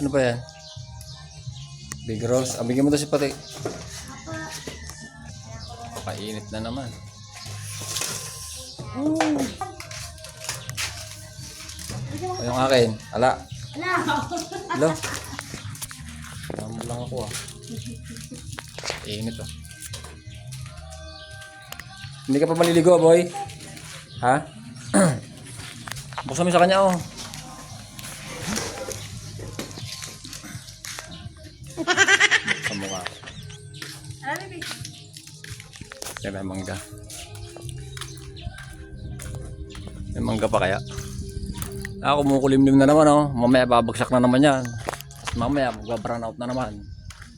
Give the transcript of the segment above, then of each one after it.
Ano ba yan? Big rolls. Ah, bigyan mo daw si Pati. Painit na naman. O yung akin. Ala. Hello. Tama lang ako ah. Init ah. Hindi ka pa maliligo, boy? Ha? Buksan mo sa kanya oh. Sa mukha ko. Yan may mangga. May mangga pa kaya? Kumukulimlim na naman oh. Mamaya babagsak na naman yan. Tapos mamaya mag-brown out na naman.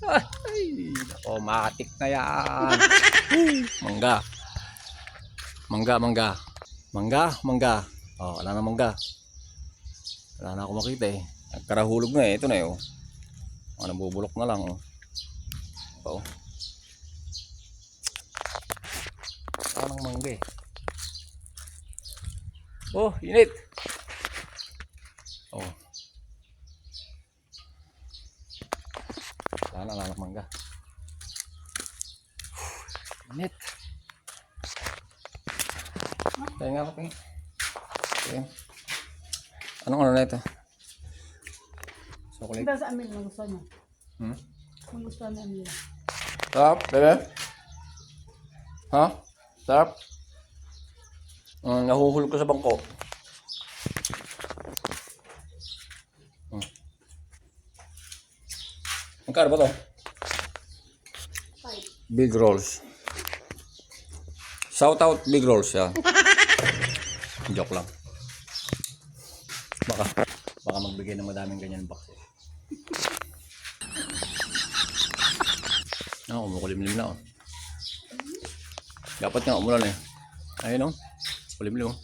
Ay, oh, matik na yan. Mangga. Mangga, mangga. Mangga, mangga. Oh, wala na mangga. Wala na ako makita eh. Nagkarahulog na eh. Ito na eh oh. Nabubulok na lang oh. Ito oh. Anong mangga eh. Oh, init. Oh. Wala na mangga. Init. Tayo nga ako. Anong ano na ito? Chocolate. Iba sa amin, ang gusto niya. Hmm? Ang gusto niya nila. Sarap, bebe? Ha? Sarap? Nahuhulog ko sa bangko. Magkano ba to? 5. Big rolls. Shout out big rolls yan. Joke lang. Baka magbigay ng madaming ganyan box. Kumukulimlim na oh. Dapat nga umulan eh. Ayun oh. Kulimlim oh.